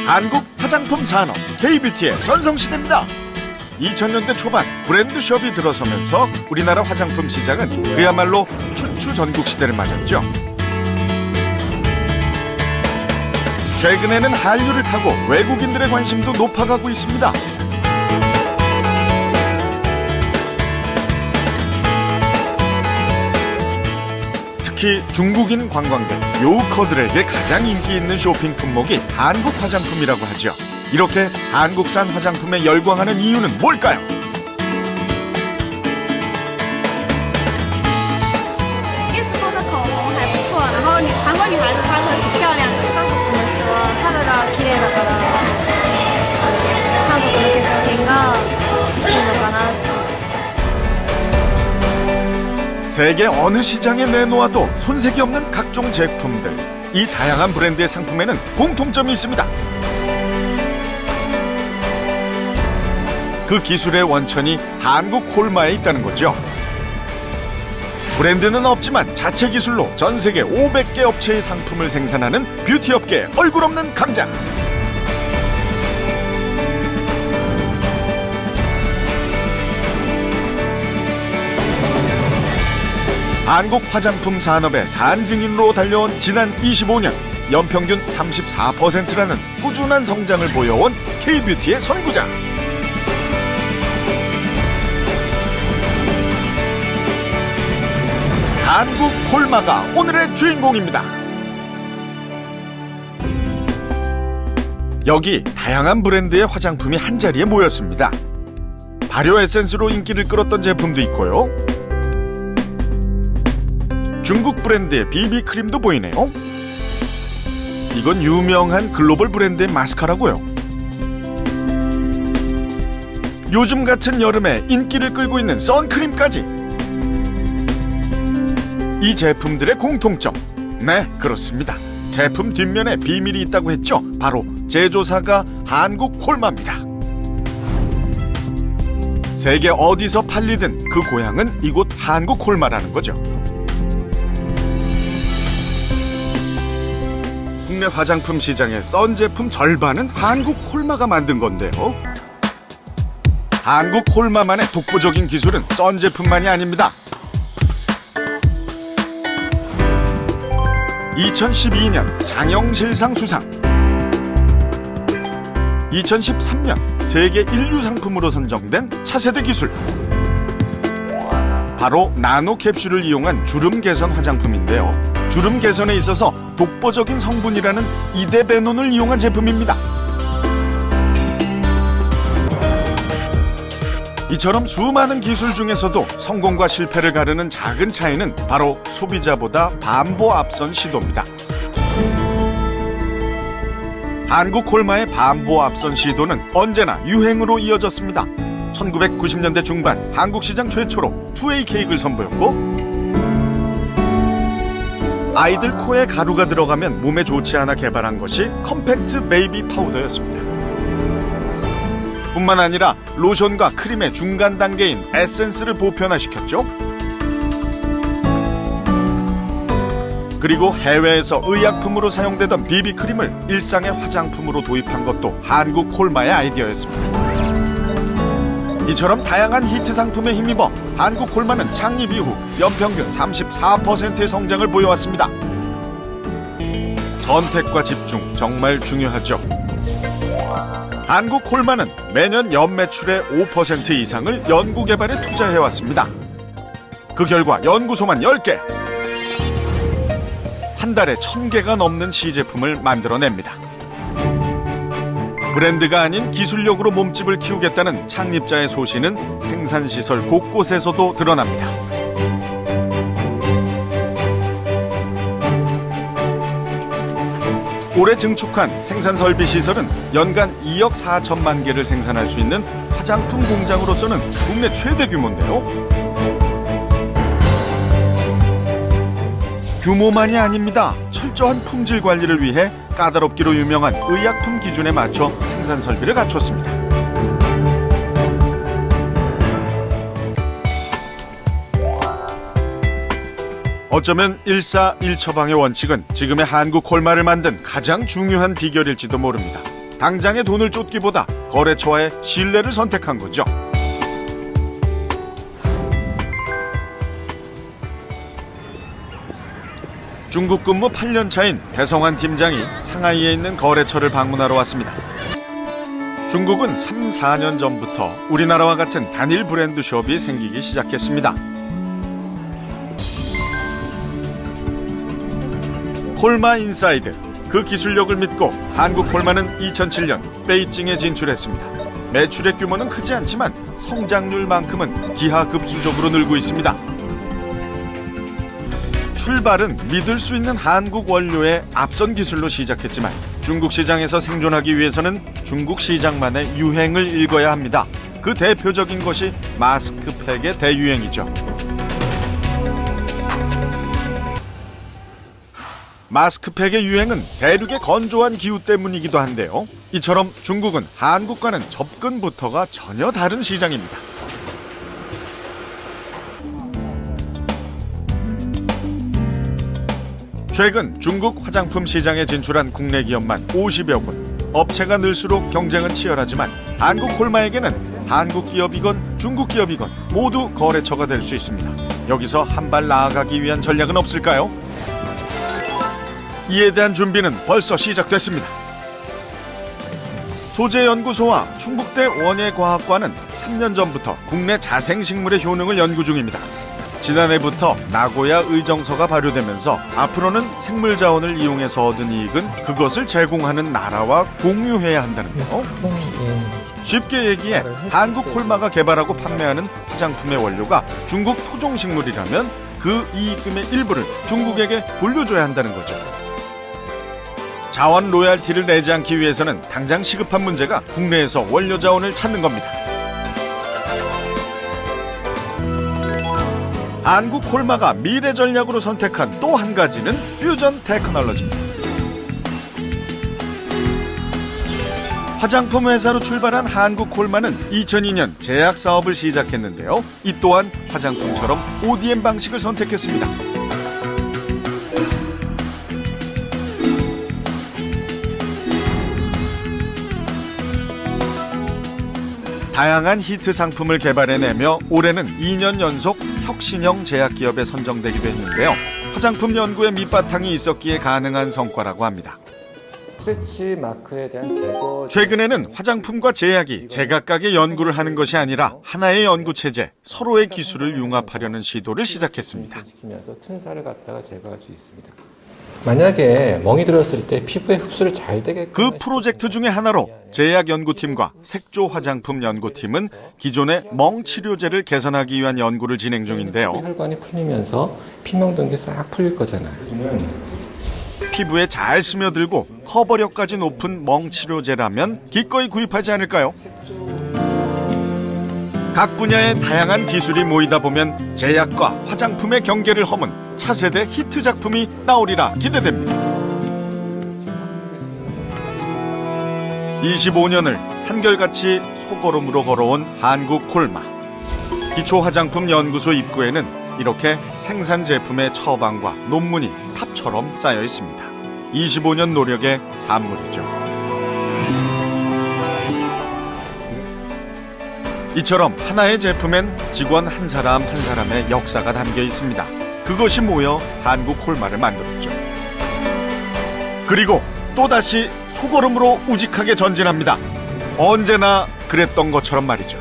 한국 화장품 산업 K-뷰티의 전성시대입니다. 2000년대 초반 브랜드숍이 들어서면서 우리나라 화장품 시장은 그야말로 춘추전국 시대를 맞았죠. 최근에는 한류를 타고 외국인들의 관심도 높아가고 있습니다. 특히 중국인 관광객, 요커들에게 가장 인기 있는 쇼핑 품목이 한국 화장품이라고 하죠. 이렇게 한국산 화장품에 열광하는 이유는 뭘까요? 意思说的口红还不错，然后韩国女孩子擦出来挺漂亮的。韓国の人は肌が綺麗だから、韓国の化粧品がいいのかな。 세계 어느 시장에 내놓아도 손색이 없는 각종 제품들. 이 다양한 브랜드의 상품에는 공통점이 있습니다. 그 기술의 원천이 한국 콜마에 있다는 거죠. 브랜드는 없지만 자체 기술로 전 세계 500개 업체의 상품을 생산하는 뷰티 업계의 얼굴 없는 강자. 한국 화장품 산업의 산증인으로 달려온 지난 25년 연평균 34%라는 꾸준한 성장을 보여온 K-뷰티의 선구자. 한국 콜마가 오늘의 주인공입니다. 여기 다양한 브랜드의 화장품이 한자리에 모였습니다. 발효 에센스로 인기를 끌었던 제품도 있고요. 중국 브랜드의 비비크림도 보이네요. 이건 유명한 글로벌 브랜드의 마스카라고요. 요즘 같은 여름에 인기를 끌고 있는 선크림까지. 이 제품들의 공통점. 네, 그렇습니다. 제품 뒷면에 비밀이 있다고 했죠. 바로 제조사가 한국 콜마입니다. 세계 어디서 팔리든 그 고향은 이곳 한국 콜마라는 거죠. 국내 화장품 시장의 썬 제품 절반은 한국 콜마가 만든 건데요. 한국 콜마만의 독보적인 기술은 썬 제품만이 아닙니다. 2012년 장영실상 수상, 2013년 세계 인류 상품으로 선정된 차세대 기술, 바로 나노 캡슐을 이용한 주름 개선 화장품인데요. 주름 개선에 있어서 독보적인 성분이라는 이데베논을 이용한 제품입니다. 이처럼 수많은 기술 중에서도 성공과 실패를 가르는 작은 차이는 바로 소비자보다 반보 앞선 시도입니다. 한국 콜마의 반보 앞선 시도는 언제나 유행으로 이어졌습니다. 1990년대 중반 한국 시장 최초로 2A 케이크를 선보였고, 아이들 코에 가루가 들어가면 몸에 좋지 않아 개발한 것이 컴팩트 베이비 파우더였습니다. 뿐만 아니라 로션과 크림의 중간 단계인 에센스를 보편화시켰죠. 그리고 해외에서 의약품으로 사용되던 비비크림을 일상의 화장품으로 도입한 것도 한국 콜마의 아이디어였습니다. 이처럼 다양한 히트 상품에 힘입어 한국 콜마는 창립 이후 연평균 34%의 성장을 보여왔습니다. 선택과 집중 정말 중요하죠. 한국 콜마는 매년 연매출의 5% 이상을 연구개발에 투자해왔습니다. 그 결과 연구소만 10개, 한 달에 1000개가 넘는 시제품을 만들어냅니다. 브랜드가 아닌 기술력으로 몸집을 키우겠다는 창립자의 소신은 생산시설 곳곳에서도 드러납니다. 올해 증축한 생산설비시설은 연간 2억 4천만 개를 생산할 수 있는 화장품 공장으로서는 국내 최대 규모인데요. 규모만이 아닙니다. 철저한 품질 관리를 위해 까다롭기로 유명한 의약품 기준에 맞춰 생산 설비를 갖췄습니다. 어쩌면 일사일처방의 원칙은 지금의 한국 콜마를 만든 가장 중요한 비결일지도 모릅니다. 당장의 돈을 쫓기보다 거래처와의 신뢰를 선택한 거죠. 중국 근무 8년 차인 배성환 팀장이 상하이에 있는 거래처를 방문하러 왔습니다. 중국은 3, 4년 전부터 우리나라와 같은 단일 브랜드 숍이 생기기 시작했습니다. 콜마 인사이드, 그 기술력을 믿고 한국 콜마는 2007년 베이징에 진출했습니다. 매출의 규모는 크지 않지만 성장률만큼은 기하급수적으로 늘고 있습니다. 출발은 믿을 수 있는 한국 원료의 앞선 기술로 시작했지만 중국 시장에서 생존하기 위해서는 중국 시장만의 유행을 읽어야 합니다. 그 대표적인 것이 마스크팩의 대유행이죠. 마스크팩의 유행은 대륙의 건조한 기후 때문이기도 한데요. 이처럼 중국은 한국과는 접근부터가 전혀 다른 시장입니다. 최근 중국 화장품 시장에 진출한 국내 기업만 50여 곳. 업체가 늘수록 경쟁은 치열하지만 한국 콜마에게는 한국 기업이건 중국 기업이건 모두 거래처가 될 수 있습니다. 여기서 한 발 나아가기 위한 전략은 없을까요? 이에 대한 준비는 벌써 시작됐습니다. 소재연구소와 충북대 원예과학과는 3년 전부터 국내 자생식물의 효능을 연구 중입니다. 지난해부터 나고야 의정서가 발효되면서 앞으로는 생물 자원을 이용해서 얻은 이익은 그것을 제공하는 나라와 공유해야 한다는데요. 쉽게 얘기해 한국 콜마가 개발하고 판매하는 화장품의 원료가 중국 토종식물이라면 그 이익금의 일부를 중국에게 돌려줘야 한다는 거죠. 자원 로얄티를 내지 않기 위해서는 당장 시급한 문제가 국내에서 원료 자원을 찾는 겁니다. 한국 콜마가 미래 전략으로 선택한 또 한 가지는 퓨전 테크놀로지입니다. 화장품 회사로 출발한 한국 콜마는 2002년 제약 사업을 시작했는데요. 이 또한 화장품처럼 ODM 방식을 선택했습니다. 다양한 히트 상품을 개발해내며 올해는 2년 연속 혁신형 제약기업에 선정되기도 했는데요. 화장품 연구에 밑바탕이 있었기에 가능한 성과라고 합니다. 스트레치 마크에 대한 제거. 최근에는 화장품과 제약이 제각각의 연구를 하는 것이 아니라 하나의 연구 체제, 서로의 기술을 융합하려는 시도를 시작했습니다. 시키면서 튼살을 갖다가 제거할 수 있습니다. 만약에 멍이 들었을 때 피부에 흡수를 잘 되게끔 그 프로젝트 중에 하나로 제약연구팀과 색조 화장품 연구팀은 기존의 멍 치료제를 개선하기 위한 연구를 진행 중인데요. 혈관이 풀리면서 피멍든 게 싹 풀릴 거잖아요. 피부에 잘 스며들고 커버력까지 높은 멍 치료제라면 기꺼이 구입하지 않을까요? 각 분야의 다양한 기술이 모이다 보면 제약과 화장품의 경계를 허문 차세대 히트 작품이 나오리라 기대됩니다. 25년을 한결같이 소걸음으로 걸어온 한국 콜마. 기초화장품 연구소 입구에는 이렇게 생산 제품의 처방과 논문이 탑처럼 쌓여 있습니다. 25년 노력의 산물이죠. 이처럼 하나의 제품엔 직원 한 사람 한 사람의 역사가 담겨 있습니다. 그것이 모여 한국 콜마를 만들었죠. 그리고 또다시 소걸음으로 우직하게 전진합니다. 언제나 그랬던 것처럼 말이죠.